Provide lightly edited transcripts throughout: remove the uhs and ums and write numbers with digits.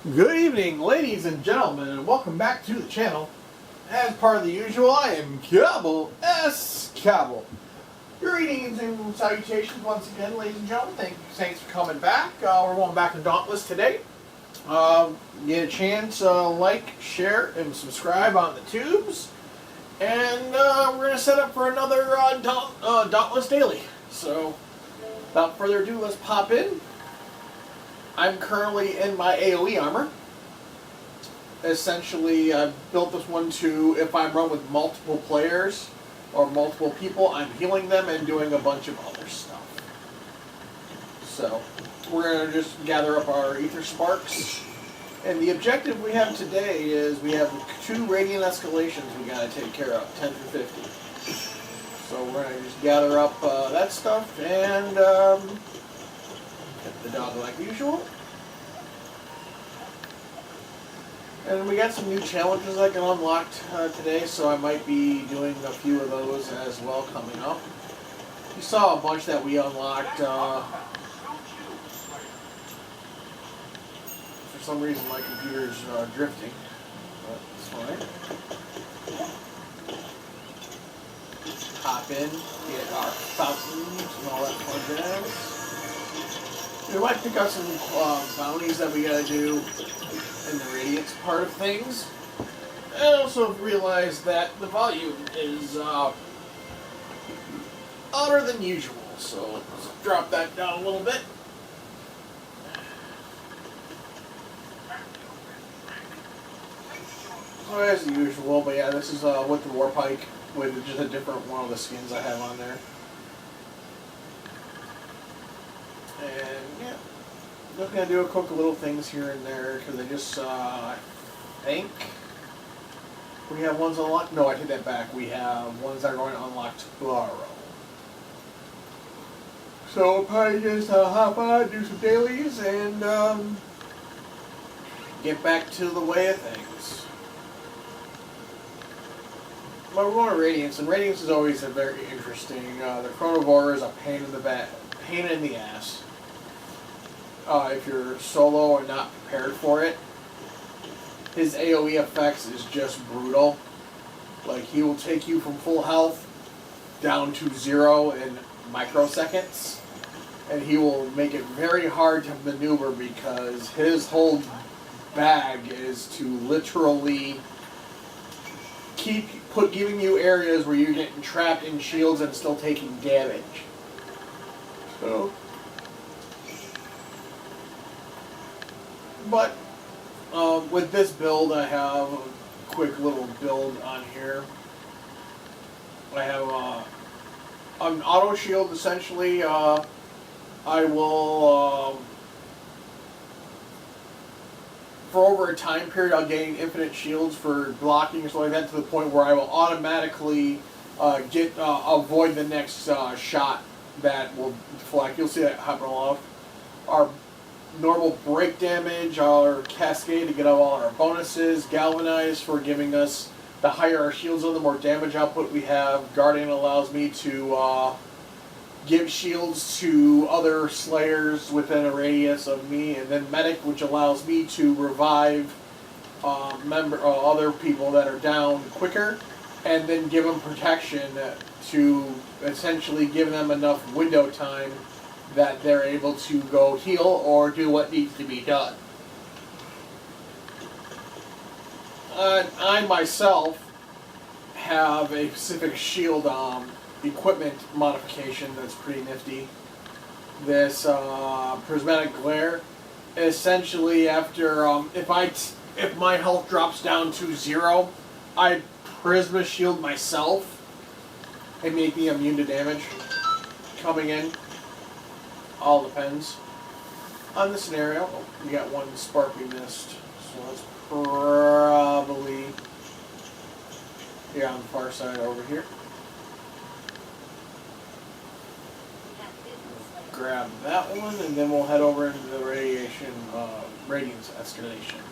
Good evening, ladies and gentlemen, and welcome back to the channel. As part of the usual, I am Cable S. Cable. Greetings and salutations once again, ladies and gentlemen. Thanks for coming back. We're going back to Dauntless today. Get a chance, like, share, and subscribe on the tubes. And we're going to set up for another Dauntless daily. So, without further ado, let's pop in. I'm currently in my AoE armor. Essentially, I've built this one to, if I run with multiple players or multiple people, I'm healing them and doing a bunch of other stuff. So, we're going to just gather up our ether sparks. And the objective we have today is we have 2 radiant escalations we got to take care of, 10 through 50. So we're going to just gather up that stuff and hit the dog like usual. And we got some new challenges that got unlocked today, so I might be doing a few of those as well coming up. You saw a bunch that we unlocked. For some reason my computer's drifting, but it's fine. Hop in, get our fountains and all that fun jazz. We might pick up some bounties that we gotta do in the radiance part of things. I also realized that the volume is louder than usual, so let's drop that down a little bit. So as usual, but yeah, this is with the Warpike, with just a different one of the skins I have on there. And yeah, just gonna do a quick little things here and there because I just I think we have ones unlocked. No, I take that back. We have ones that are going to unlock tomorrow. So we'll probably just hop on, do some dailies, and get back to the way of things. But we're going to Radiance, and Radiance is always a very interesting. The Chronovore is a pain in the ass. If you're solo and not prepared for it. His AoE effects is just brutal. Like, he will take you from full health down to 0 in microseconds. And he will make it very hard to maneuver because his whole bag is to literally keep giving you areas where you're getting trapped in shields and still taking damage. So, but with this build, I have a quick little build on here. I have an auto shield. Essentially, I will for over a time period, I'll gain infinite shields for blocking or something like that, to the point where I will automatically avoid the next shot that will deflect. You'll see that happen a lot. Our normal break damage, our cascade to get all our bonuses, galvanize for giving us the higher our shields are, the more damage output we have. Guardian allows me to give shields to other slayers within a radius of me, and then medic, which allows me to revive other people that are down quicker, and then give them protection to essentially give them enough window time that they're able to go heal or do what needs to be done. I myself have a specific shield equipment modification that's pretty nifty. This prismatic glare, essentially, after if my health drops down to 0, I prisma shield myself and make me immune to damage coming in. All depends on the scenario. Oh, we got one spark we missed, so that's probably on the far side over here. Grab that one, and then we'll head over into the radiance escalation.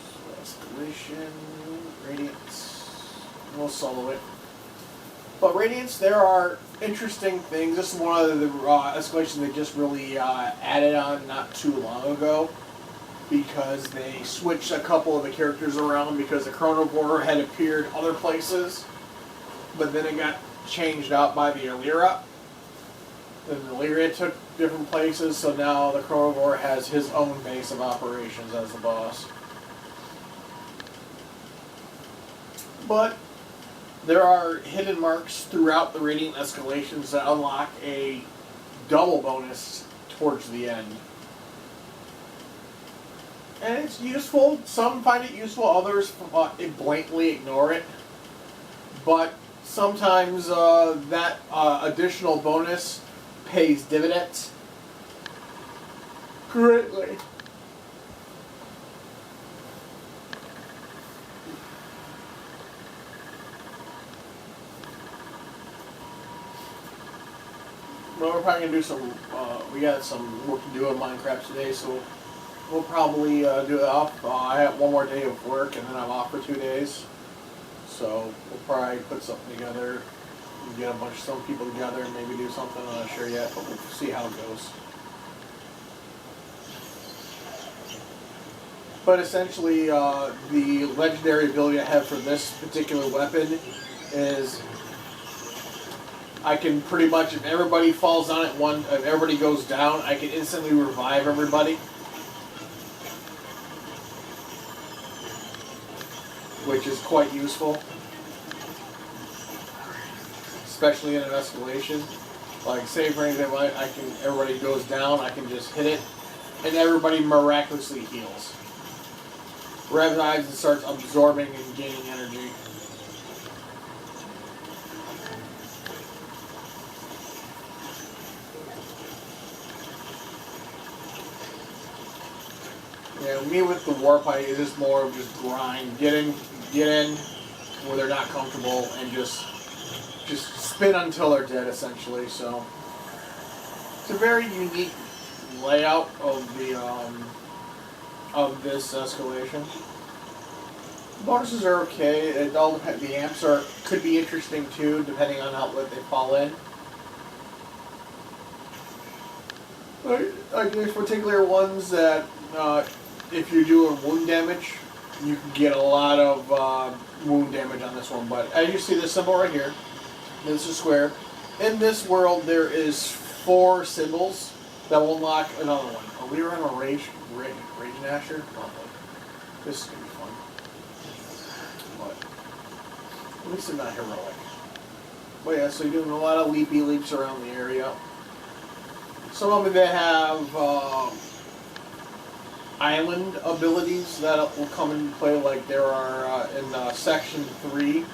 So escalation, radiance. We'll solo it. But radiance, there are interesting things. This is one of the escalations they just really added on not too long ago, because they switched a couple of the characters around because the Chronivore had appeared other places, but then it got changed out by the Illyria. Then the Illyria took different places, so now the Chronivore has his own base of operations as the boss. But there are hidden marks throughout the Radiant escalations that unlock a double bonus towards the end. And it's useful. Some find it useful, others blatantly ignore it. But sometimes that additional bonus pays dividends greatly. Well, we're probably going to do some, we got some work to do in Minecraft today, so we'll probably do it off. I have one more day of work, and then I'm off for 2 days. So we'll probably put something together, get some people together, and maybe do something. I'm not sure yet, but we'll see how it goes. But essentially, the legendary ability I have for this particular weapon is I can pretty much, if everybody falls on it, if everybody goes down, I can instantly revive everybody. Which is quite useful. Especially in an escalation. Like, say for example, everybody goes down, I can just hit it, and everybody miraculously heals. Revives and starts absorbing and gaining energy. Yeah, me with the warp, it is more of just grind. Get in where they're not comfortable, and just spin until they're dead, essentially. So it's a very unique layout of the of this escalation. The bonuses are okay. It all depends. The amps could be interesting too, depending on what they fall in. Like there's particular ones that if you're doing wound damage, you can get a lot of wound damage on this one. But as you see this symbol right here, this is square. In this world, there is 4 symbols that will unlock another one. Are we running a Rage Nasher? Probably. This is going to be fun. But at least it's not heroic. But yeah, so you're doing a lot of leapy leaps around the area. Some of them that have island abilities that will come into play, like there are in section 3.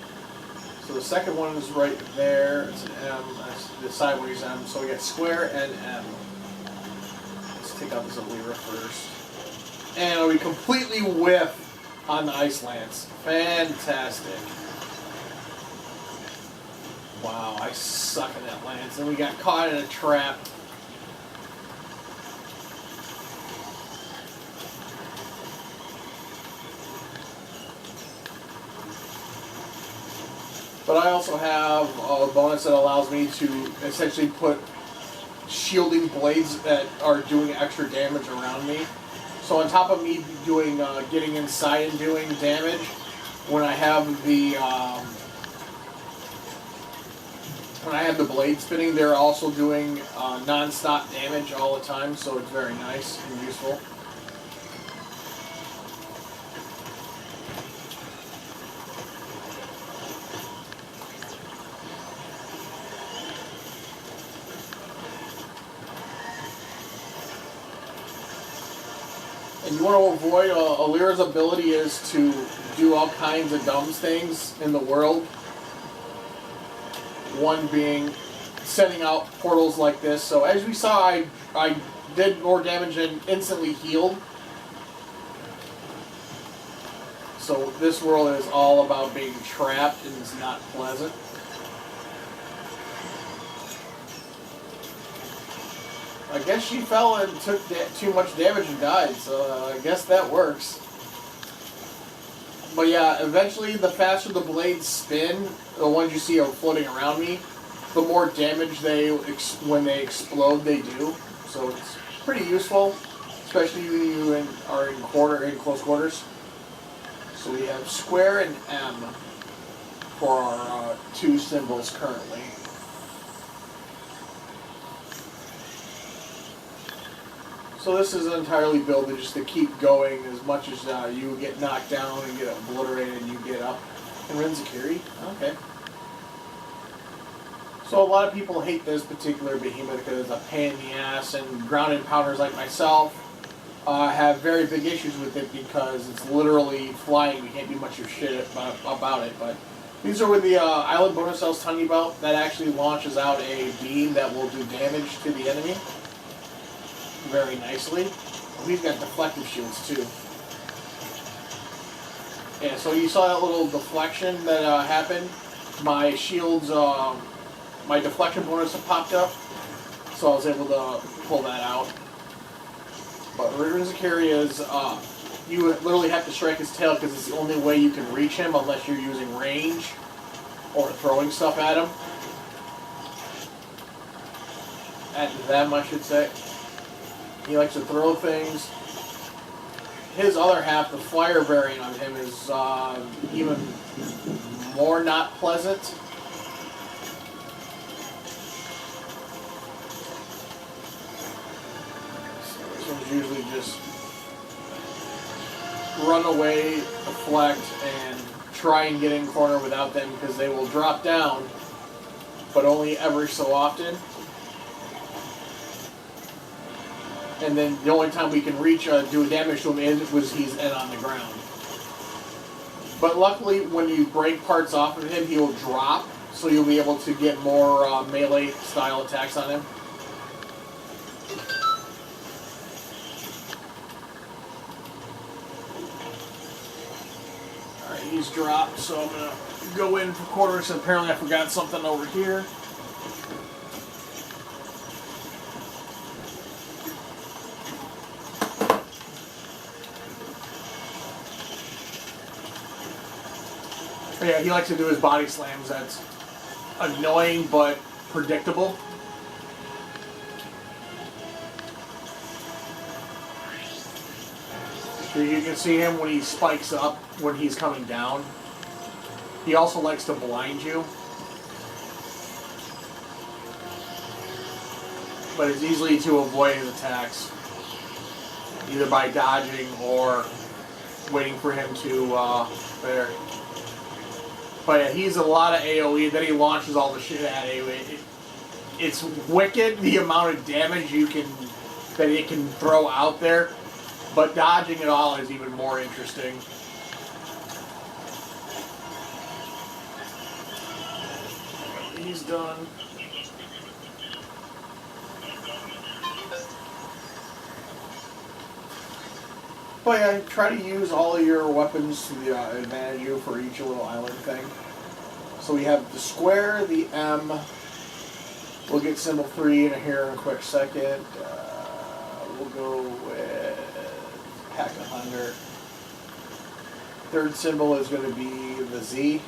So the second one is right there. It's an M. That's the sideways M. So we got square and M. Let's take out this Illyria first. And we completely whiff on the Ice Lance. Fantastic. Wow, I suck at that lance. And we got caught in a trap. But I also have a bonus that allows me to essentially put shielding blades that are doing extra damage around me. So on top of me doing getting inside and doing damage, when I have the blade spinning, they're also doing non-stop damage all the time. So it's very nice and useful. And you want to avoid Illyria's ability is to do all kinds of dumb things in the world. One being sending out portals like this. So as we saw, I did more damage and instantly healed. So this world is all about being trapped, and it's not pleasant. I guess she fell and took too much damage and died, so I guess that works. But yeah, eventually the faster the blades spin, the ones you see are floating around me, the more damage when they explode they do. So it's pretty useful, especially when you are in close quarters. So we have square and M for our two symbols currently. So this is entirely built just to keep going as much as you get knocked down and get obliterated and you get up. And Renzakiri, okay. So a lot of people hate this particular behemoth because it's a pain in the ass, and grounded pounders like myself have very big issues with it because it's literally flying. You can't do much of shit about it. But these are with the island bonus I was telling you about. That actually launches out a beam that will do damage to the enemy very nicely. We've got deflective shields too. Yeah, so you saw that little deflection that happened. My shields, my deflection bonus popped up, so I was able to pull that out. But Renzakiri is, you literally have to strike his tail because it's the only way you can reach him unless you're using range or throwing stuff at him. At them, I should say. He likes to throw things. His other half, the fire variant on him, is even more not pleasant. So this one's usually just run away, deflect, and try and get in corner without them because they will drop down, but only every so often. And then the only time we can reach, do damage to him is he's on the ground. But luckily, when you break parts off of him, he'll drop, so you'll be able to get more melee-style attacks on him. Alright, he's dropped, so I'm going to go in for quarters. Apparently I forgot something over here. Yeah, he likes to do his body slams. That's annoying but predictable. So you can see him when he spikes up, when he's coming down. He also likes to blind you. But it's easily to avoid his attacks. Either by dodging or waiting for him to, there. But yeah, he's a lot of AoE, then he launches all the shit at AoE. It's wicked the amount of damage that it can throw out there, but dodging it all is even more interesting. He's done. But yeah, try to use all of your weapons to the advantage you for each little island thing. So we have the square, the M. We'll get symbol 3 in here in a quick second. We'll go with Pack of Thunder. Third symbol is going to be the Z.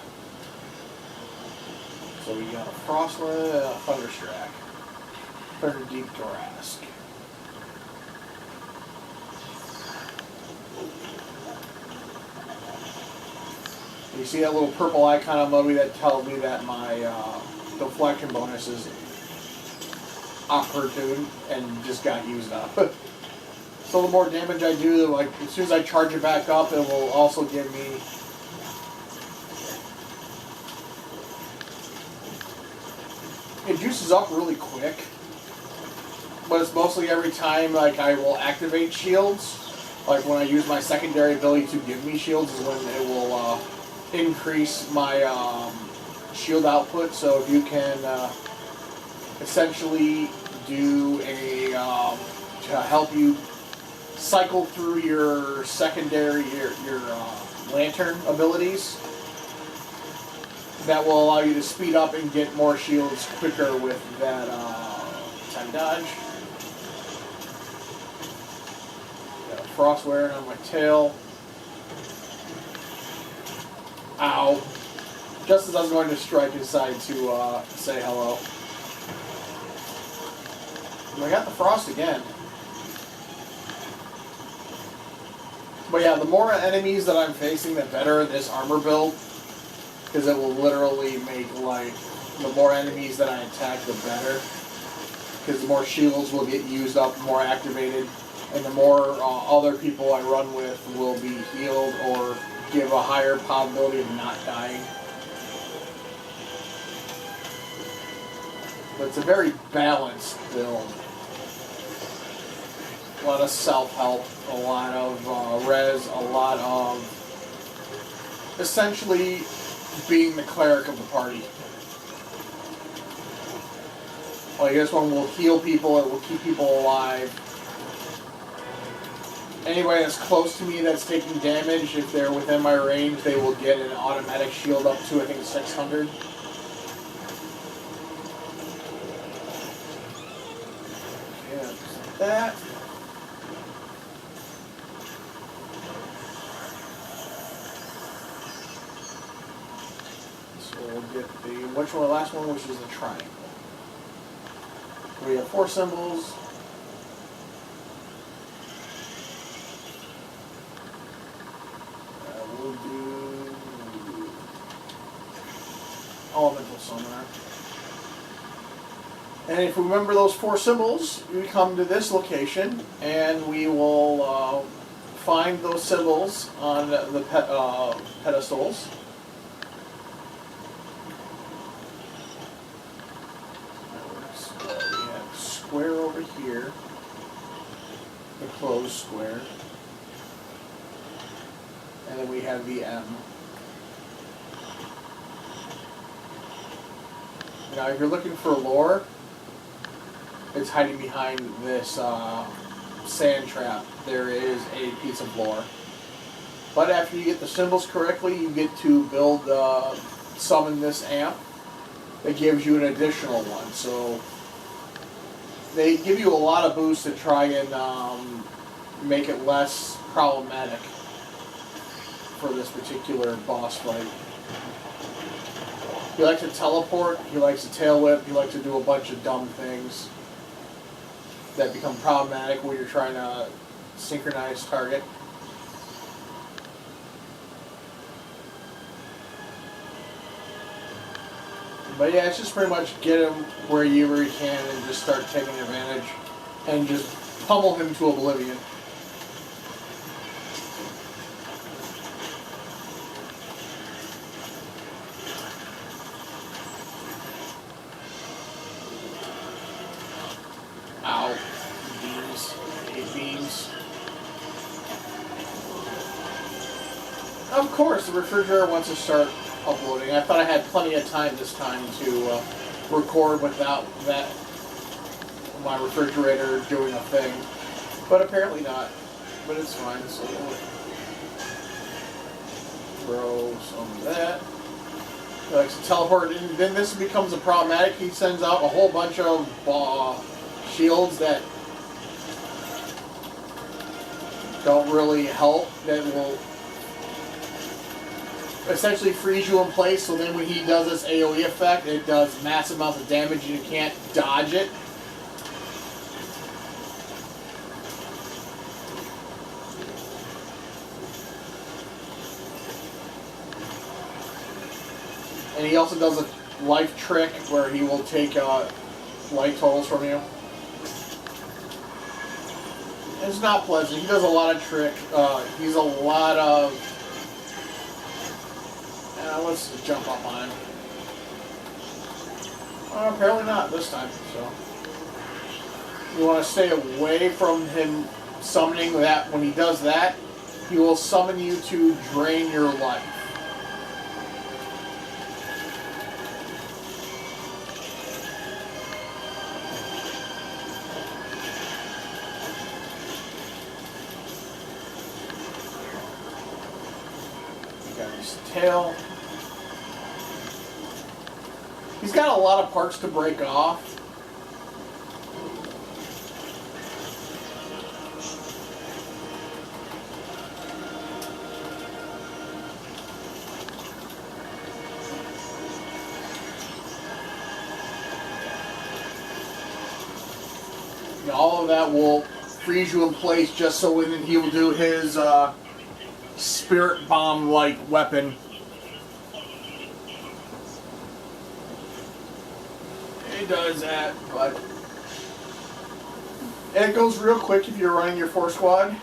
So we got a Frostland and a Thunderstruck. Thunder Deep Thorask. You see that little purple icon on me that tells me that my deflection bonus is opportune and just got used up. So the more damage I do, like as soon as I charge it back up, it will also give me it juices up really quick. But it's mostly every time like I will activate shields. Like when I use my secondary ability to give me shields is when it will increase my shield output. So if you can essentially do a to help you cycle through your secondary your lantern abilities, that will allow you to speed up and get more shields quicker with that time dodge. Got a frost wearing on my tail. Ow. Just as I was going to strike, I decided to say hello. I got the frost again. But yeah, the more enemies that I'm facing, the better this armor build. Because it will literally make, like, the more enemies that I attack, the better. Because the more shields will get used up, more activated. And the more other people I run with will be healed or give a higher probability of not dying. But it's a very balanced build. A lot of self-help, a lot of res, a lot of essentially being the cleric of the party. Like this one will heal people, it will keep people alive. Anybody that's close to me that's taking damage, if they're within my range, they will get an automatic shield up to, I think, 600. Yeah, just like that. So we'll get the last one, which is the triangle. We have 4 symbols. We'll do elemental summoner. And if we remember those 4 symbols, we come to this location and we will find those symbols on the pedestals. We have square over here, the closed square. And then we have the M. Now, if you're looking for lore, it's hiding behind this sand trap. There is a piece of lore. But after you get the symbols correctly, you get to build, summon this amp. That gives you an additional one. So they give you a lot of boosts to try and make it less problematic for this particular boss fight. He likes to teleport, he likes to tail whip, he likes to do a bunch of dumb things that become problematic when you're trying to synchronize target. But yeah, it's just pretty much get him wherever you can and just start taking advantage and just pummel him to oblivion. Ow. Beams. 8 beams. Of course, the refrigerator wants to start uploading. I thought I had plenty of time this time to record without my refrigerator doing a thing. But apparently not. But it's fine, so we'll throw some of that. He likes to teleport, and then this becomes a problematic. He sends out a whole bunch of shields that don't really help, that will essentially freeze you in place, so then when he does this AoE effect, it does massive amounts of damage and you can't dodge it. And he also does a life trick where he will take life totals from you. It's not pleasant. He does a lot of trick. He's a lot of... let's just jump up on him. Apparently not this time, so... You want to stay away from him summoning that. When he does that, he will summon you to drain your life. Got his tail. He's got a lot of parts to break off. that will freeze you in place just so when he will do his spirit bomb-like weapon. It does that, but and it goes real quick if you're running your 4 squad.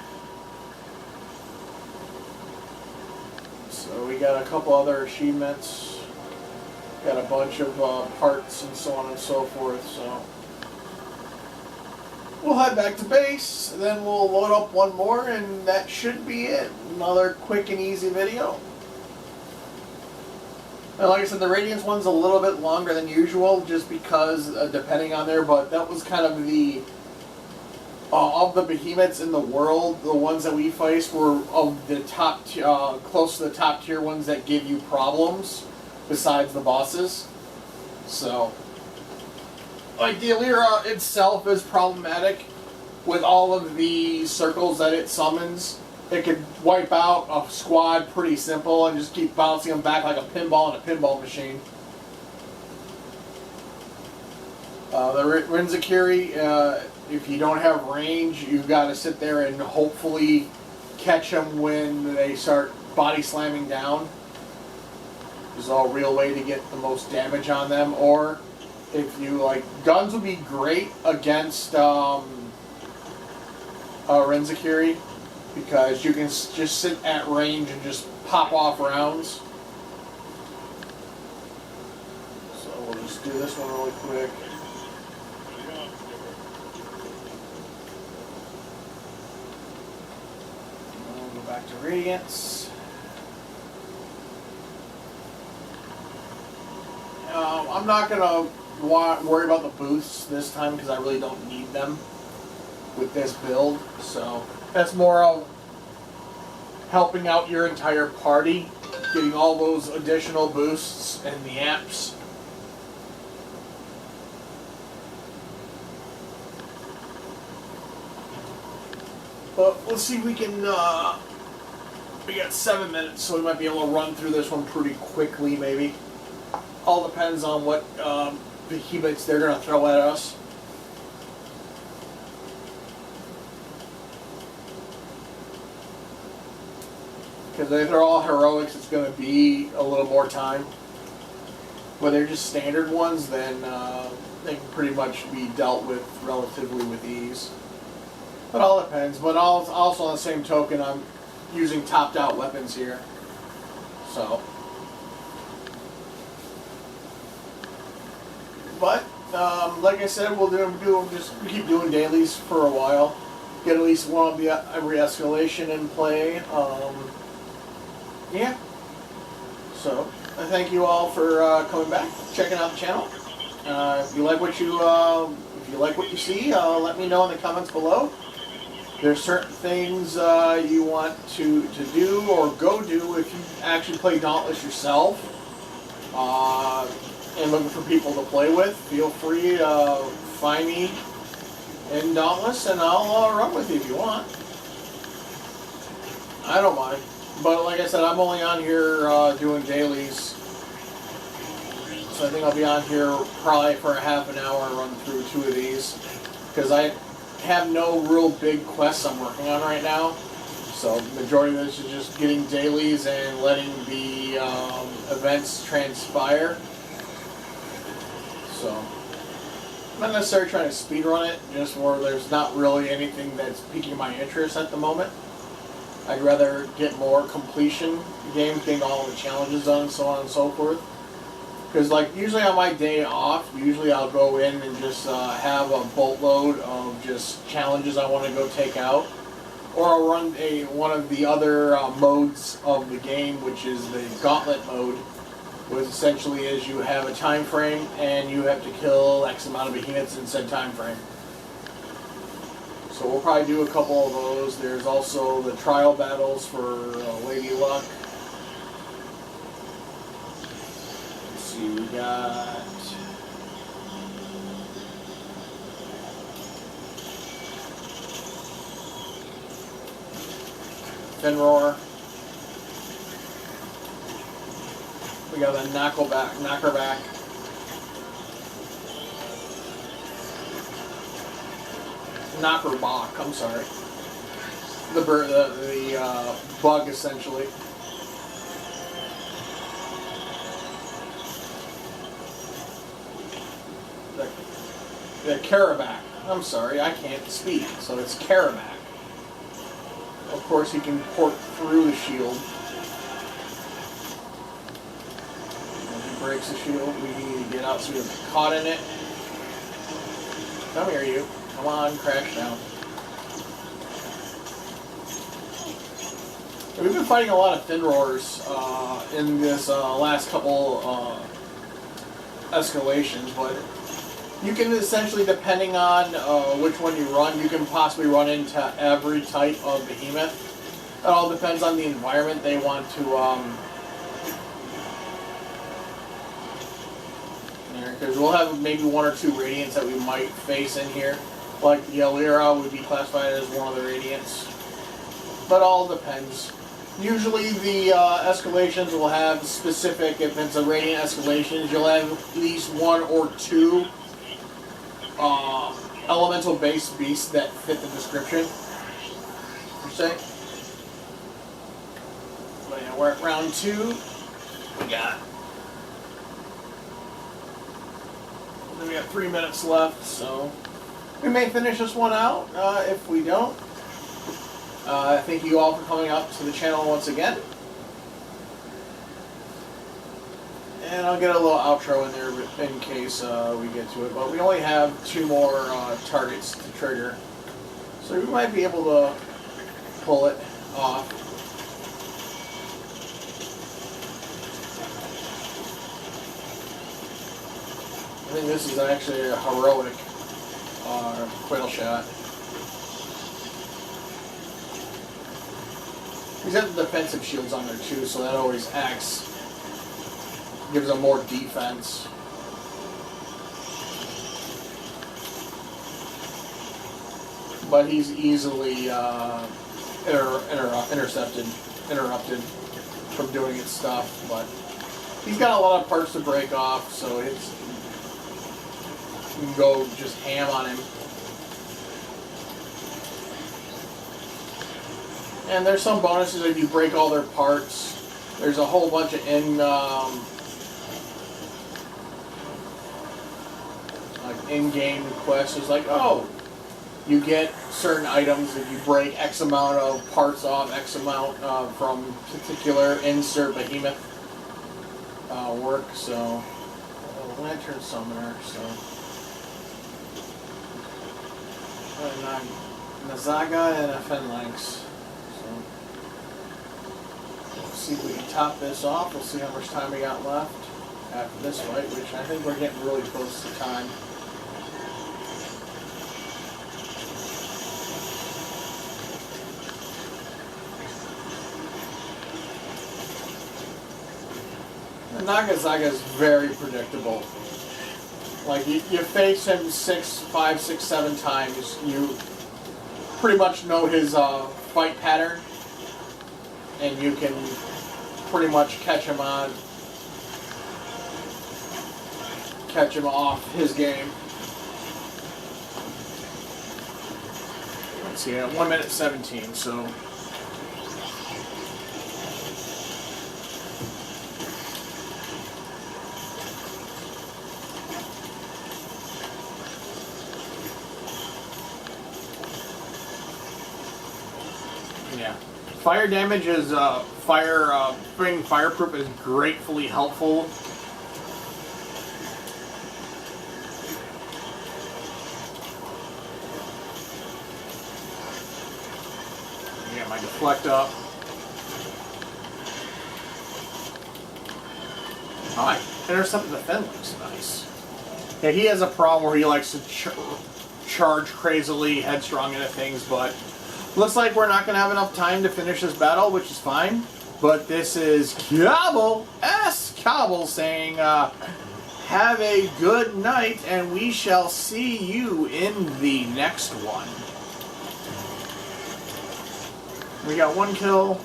So we got a couple other achievements. Got a bunch of parts and so on and so forth. So we'll head back to base, and then we'll load up one more, and that should be it. Another quick and easy video. And like I said, the Radiance one's a little bit longer than usual, just because depending on there. But that was kind of the of the behemoths in the world, the ones that we faced were of the top, close to the top tier ones that give you problems, besides the bosses. So, like the Alira itself is problematic with all of the circles that it summons. It could wipe out a squad pretty simple and just keep bouncing them back like a pinball in a pinball machine. The Renzakiri, if you don't have range, you've got to sit there and hopefully catch them when they start body slamming down. Is a real way to get the most damage on them. Or if you like, guns would be great against Renzakiri, because you can just sit at range and just pop off rounds. So we'll just do this one really quick. We'll go back to Radiance. I'm not going to worry about the boosts this time because I really don't need them with this build. So that's more of helping out your entire party, getting all those additional boosts and the amps. But let's see if we can, we got 7 minutes, so we might be able to run through this one pretty quickly maybe. All depends on what behemoths they're going to throw at us. Because if they're all heroics, it's going to be a little more time. But they're just standard ones, then they can pretty much be dealt with relatively with ease. But all depends. But also on the same token, I'm using topped out weapons here. So. But like I said, we'll just keep doing dailies for a while. Get at least one of the every escalation in play. Yeah. So I thank you all for coming back, checking out the channel. If you like what you see, let me know in the comments below. There's certain things you want to do or go do if you actually play Dauntless yourself. And looking for people to play with, feel free to find me in Dauntless and I'll run with you if you want. I don't mind. But like I said, I'm only on here doing dailies. So I think I'll be on here probably for a half an hour and run through 2 of these. Because I have no real big quests I'm working on right now. So the majority of this is just getting dailies and letting the events transpire. So, I'm not necessarily trying to speedrun it, just more there's not really anything that's piquing my interest at the moment. I'd rather get more completion games, getting all the challenges done and so on and so forth. Because like usually on my day off, usually I'll go in and just have a boatload of just challenges I want to go take out. Or I'll run one of the other modes of the game, which is the Gauntlet mode. Which essentially is you have a time frame and you have to kill X amount of behemoths in said time frame. So we'll probably do a couple of those. There's also the trial battles for Lady Luck. Let's see, we got Fenroar. We got a knocker back. knocker bach. I'm sorry. The bug essentially. The Carabac. I'm sorry, I can't speak, so it's Carabac. Of course, he can port through the shield. When he breaks the shield, we need to get out so we don't get caught in it. Come here, you. Come on, crash down. We've been fighting a lot of thin roars in this last couple escalations, but you can essentially, depending on which one you run, you can possibly run into every type of behemoth. It all depends on the environment they want to. Because we'll have maybe one or two radiants that we might face in here, like the Elira would be classified as one of the radiants. But all depends. Usually the escalations will have specific, if it's a radiant escalations, you'll have at least one or two elemental based beasts that fit the description, per se. But yeah, we're at round 2. We got 3 minutes left, so we may finish this one out. If we don't, thank you all for coming up to the channel once again. And I'll get a little outro in there in case we get to it. But we only have 2 more targets to trigger, so we might be able to pull it off. I think this is actually a heroic quail shot. He's got the defensive shields on there too, so that always acts. Gives them more defense. But he's easily interrupted from doing its stuff. But he's got a lot of parts to break off, so it's you can go just ham on him. And there's some bonuses if you break all their parts. There's a whole bunch of in-game quests. It's like, oh, you get certain items if you break X amount of parts off, X amount from particular insert behemoth work. So, lantern summoner. So, Nazaga and a Fenlanx. Let's see if we can top this off. We'll see how much time we got left after this fight, which I think we're getting really close to time. The Nagasaga is very predictable. Like, you face him 5, 6, 7 times, you pretty much know his fight pattern, and you can pretty much catch him off his game. Let's see, at 1 minute 17, so. Yeah. Fire damage is, being fireproof is gratefully helpful. Get my deflect up. Alright, intercepted the Fenlanx, nice. Yeah, he has a problem where he likes to charge crazily headstrong into things, but looks like we're not going to have enough time to finish this battle, which is fine. But this is Kabul saying, have a good night, and we shall see you in the next one. We got 1 kill.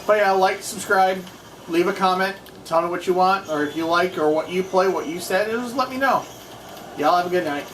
But yeah, like, subscribe, leave a comment, tell me what you want, or if you like, or what you play, what you said, just let me know. Y'all have a good night.